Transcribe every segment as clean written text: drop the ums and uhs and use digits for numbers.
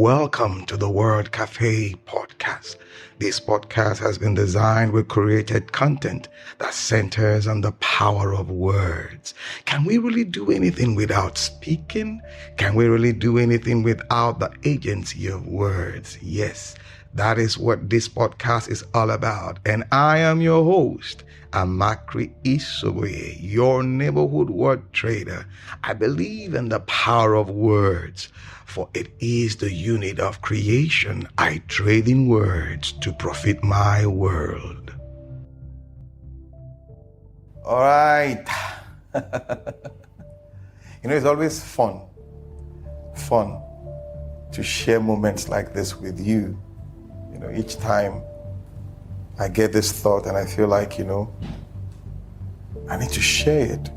Welcome to the Word Cafe podcast. This podcast has been designed with created content that centers on the power of words. Can we really do anything without speaking? Can we really do anything without the agency of words? Yes, that is what this podcast is all about. And I am your host, Amakri Isowe, your neighborhood word trader. I believe in the power of words, for it is the unit of creation. I trade in words to profit my world. All right. It's always fun to share moments like this with you. Each time I get this thought and I feel like, I need to share it.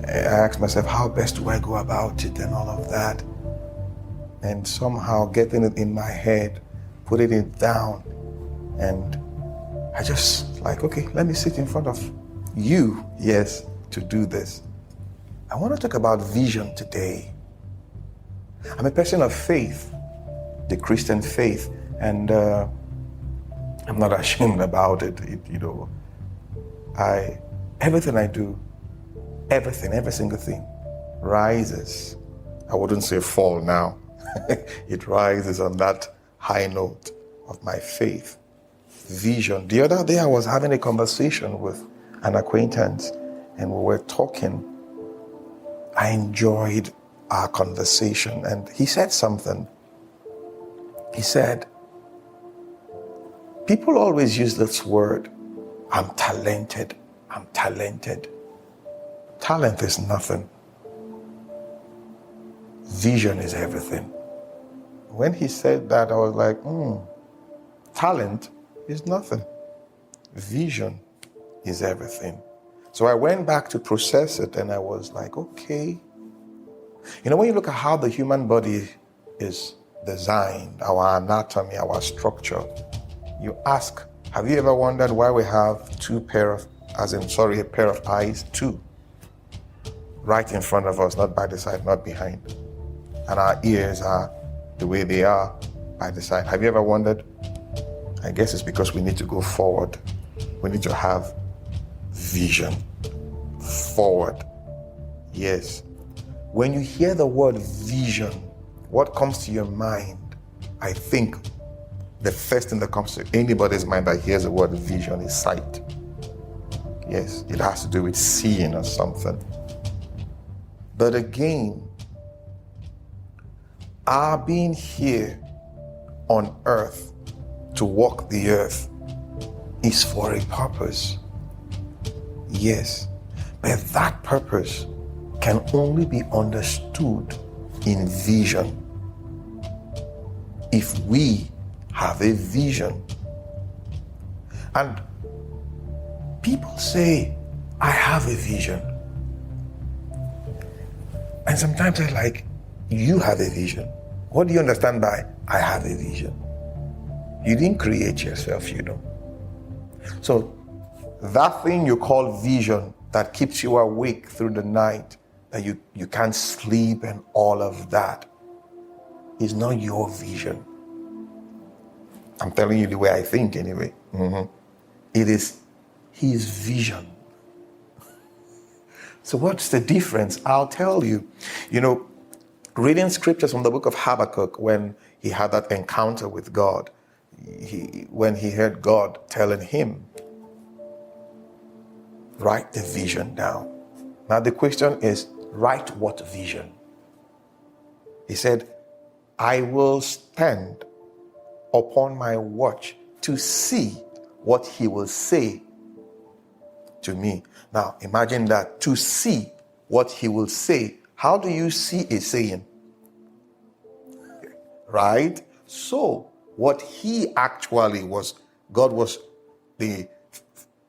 I ask myself, how best do I go about it and all of that? And somehow getting it in my head, putting it down. And I just okay, let me sit in front of you, to do this. I want to talk about vision today. I'm a person of faith, the Christian faith, and I'm not ashamed about it. Everything I do, every single thing rises. I wouldn't say fall now. It rises on that high note of my faith. Vision. The other day I was having a conversation with an acquaintance and we were talking. I enjoyed our conversation and he said something. He said, people always use this word, I'm talented. Talent is nothing. Vision is everything. When he said that, I was like, talent is nothing. Vision is everything. So I went back to process it and I was like, okay. When you look at how the human body is designed, our anatomy, our structure, you ask, have you ever wondered why we have a pair of eyes, two, right in front of us, not by the side, not behind. And our ears are the way they are by the side. Have you ever wondered? I guess it's because we need to go forward. We need to have vision. Forward. Yes. When you hear the word vision, what comes to your mind? I think the first thing that comes to anybody's mind that hears the word vision is sight. Yes, it has to do with seeing or something. But again, our being here on earth to walk the earth is for a purpose. Yes, but that purpose can only be understood in vision. If we have a vision. And people say, I have a vision. And sometimes they're like, you have a vision. What do you understand by I have a vision? You didn't create yourself, So that thing you call vision that keeps you awake through the night, that you can't sleep and all of that, is not your vision. I'm telling you the way I think anyway. It is his vision. So what's the difference? I'll tell you. Reading scriptures from the book of Habakkuk, when he had that encounter with God, when he heard God telling him, write the vision down. Now the question is, write what vision? He said, I will stand upon my watch to see what he will say to me. Now imagine that, to see what he will say. How do you see a saying? Right? So what he actually was, God was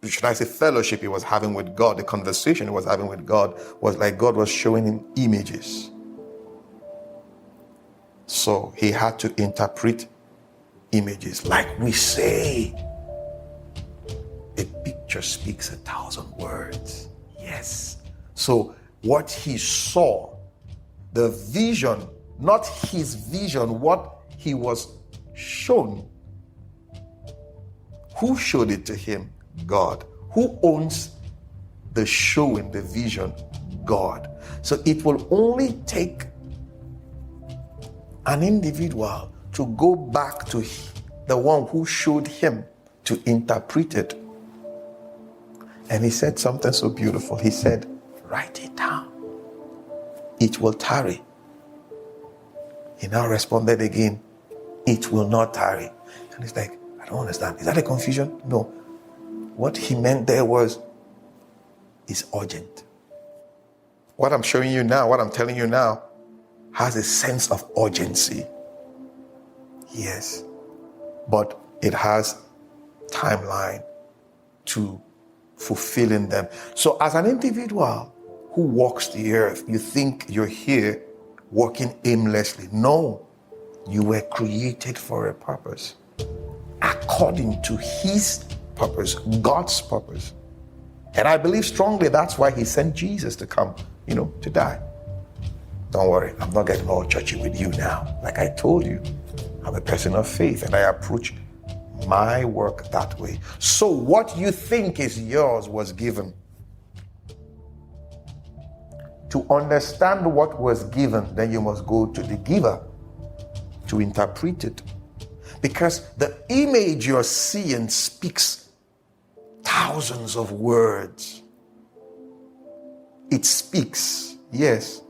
fellowship he was having with God, the conversation he was having with God was like God was showing him images. So he had to interpret images. Like we say, a picture speaks 1,000 words. Yes. So what he saw, the vision not his vision, what he was shown. Who showed it to him? God. Who owns the showing, the vision? God. So it will only take an individual to go back to the one who showed him to interpret it. And he said something so beautiful. He said, write it down. It will tarry. He now responded again, it will not tarry. And it's like, I don't understand. Is that a confusion? No. What he meant there was, it's urgent. What I'm showing you now, what I'm telling you now, has a sense of urgency. Yes. But it has timeline to fulfilling them. So as an individual who walks the earth, you think you're here walking aimlessly. No. You were created for a purpose. According to his purpose, God's purpose. And I believe strongly that's why he sent Jesus to come, to die. Don't worry, I'm not getting all churchy with you now. Like I told you, I'm a person of faith and I approach my work that way. So what you think is yours was given. To understand what was given, then you must go to the giver to interpret it. Because the image you're seeing speaks thousands of words. It speaks, yes.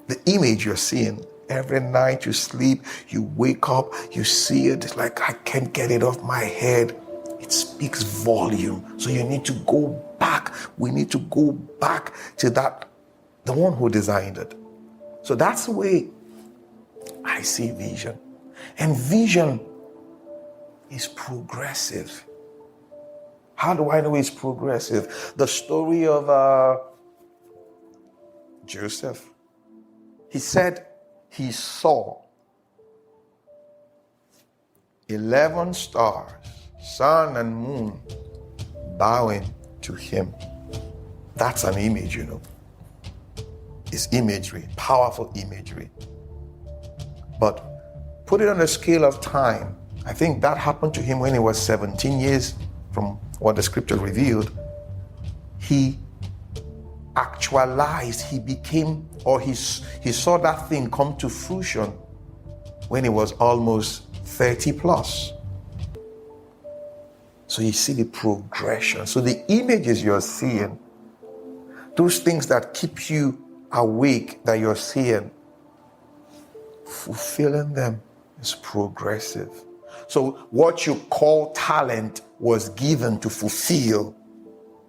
The image you're seeing, every night you sleep, you wake up, you see it, it's like, I can't get it off my head. It speaks volume. So you need to go back. We need to go back to that, the one who designed it. So that's the way I see vision. And vision is progressive. How do I know it's progressive? The story of Joseph. He said he saw 11 stars, sun and moon, bowing to him. That's an image, It's imagery, powerful imagery. But put it on a scale of time. I think that happened to him when he was 17 years from what the scripture revealed. He actualized, he became, or he saw that thing come to fruition when he was almost 30 plus. So you see the progression. So the images you're seeing, those things that keep you awake that you're seeing, fulfilling them is progressive. So what you call talent was given to fulfill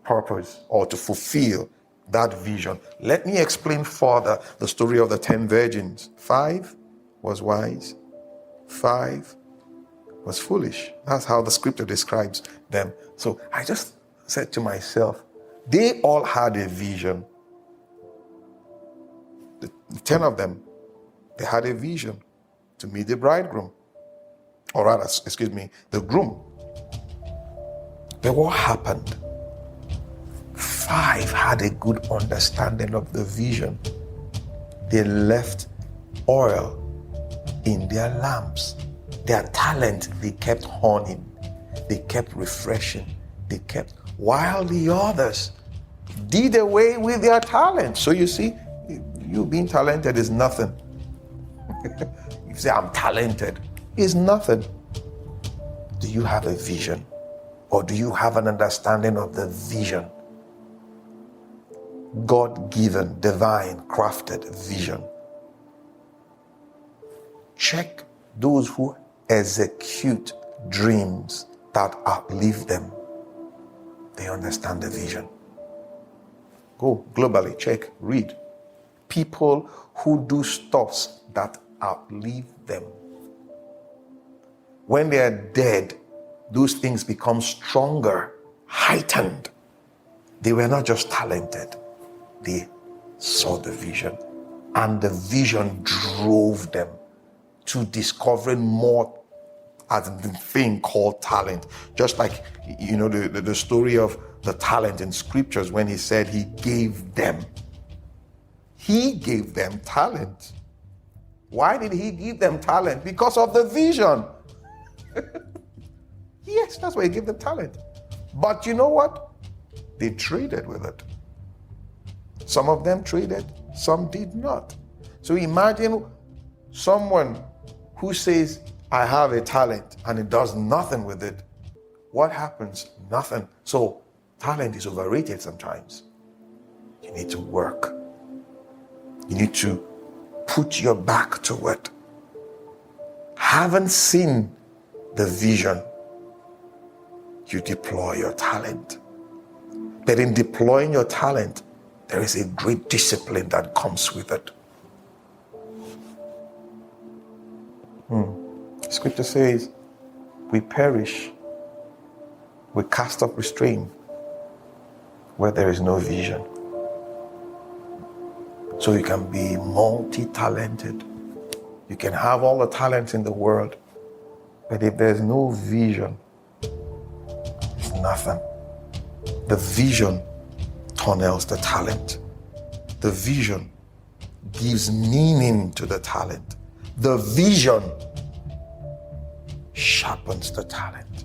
purpose or to fulfill that vision. Let me explain further the story of the 10 virgins. 5 was wise, 5 was foolish. That's how the scripture describes them. So I just said to myself, they all had a vision. The 10 of them, they had a vision to meet the bridegroom, or rather, the groom. But what happened? 5 had a good understanding of the vision. They left oil in their lamps. Their talent, they kept honing. They kept refreshing. While the others did away with their talent. So you see, you being talented is nothing. You say, I'm talented. It's nothing. Do you have a vision? Or do you have an understanding of the vision? God-given, divine, crafted vision. Check those who execute dreams that outlive them. They understand the vision. Go globally, check, read. People who do stuffs that outlive them. When they are dead, those things become stronger, heightened. They were not just talented. They saw the vision. And the vision drove them to discovering more as the thing called talent. Just like, the story of the talent in scriptures when he said he gave them. He gave them talent. Why did he give them talent? Because of the vision. Yes, that's why he gave them talent. But you know what? They traded with it. Some of them traded, some did not. So imagine someone who says, I have a talent, and it does nothing with it. What happens? Nothing. So talent is overrated sometimes. You need to work. You need to put your back to it. Haven't seen the vision, you deploy your talent. But in deploying your talent, there is a great discipline that comes with it. Scripture says, we perish, we cast off restraint where there is no vision. So you can be multi-talented. You can have all the talents in the world, but if there's no vision, it's nothing. The vision tunnels the talent. The vision gives meaning to the talent. The vision sharpens the talent.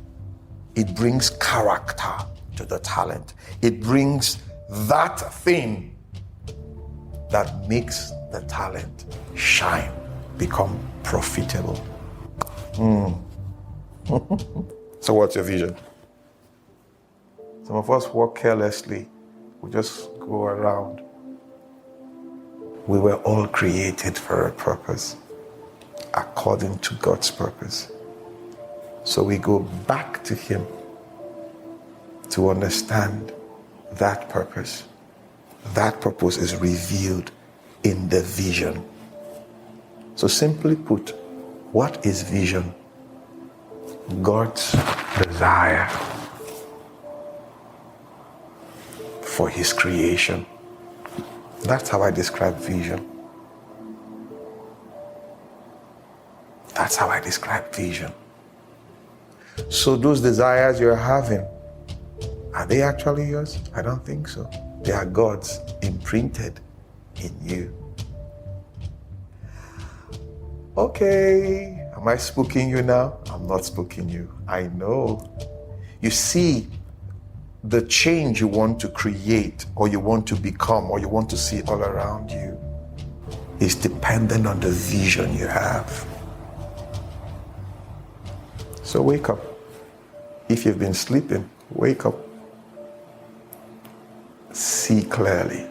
It brings character to the talent. It brings that thing that makes the talent shine, become profitable. So what's your vision? Some of us walk carelessly. We just go around. We were all created for a purpose, according to God's purpose. So we go back to Him to understand that purpose. That purpose is revealed in the vision. So simply put, what is vision? God's desire for His creation. That's how I describe vision. That's how I describe vision. So those desires you're having, are they actually yours? I don't think so. They are God's imprinted in you. Okay, am I spooking you now? I'm not spooking you. I know. You see, the change you want to create, or you want to become, or you want to see all around you is dependent on the vision you have. So wake up. If you've been sleeping, wake up. See clearly.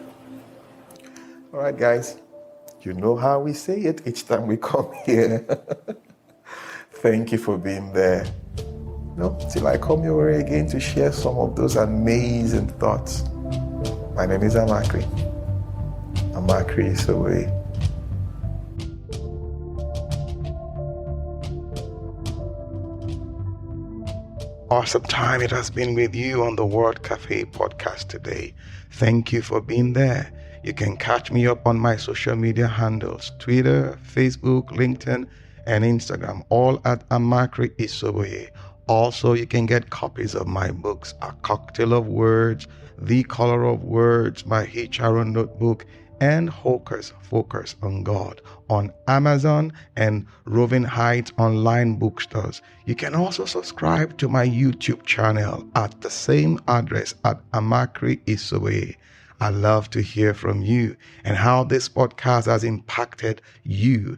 All right, guys. You know how we say it each time we come here. Thank you for being there. Till I come your way again to share some of those amazing thoughts. My name is Amakri. Amakri is away. Awesome time it has been with you on the World Cafe podcast today. Thank you for being there. You can catch me up on my social media handles, Twitter, Facebook, LinkedIn, and Instagram, all at Amakri Isoboye. Also, you can get copies of my books, A Cocktail of Words, The Color of Words, my HR notebook, and Hocus Focus on God on Amazon and Roving Heights online bookstores. You can also subscribe to my YouTube channel at the same address at Amakri Isoboye. I love to hear from you and how this podcast has impacted you.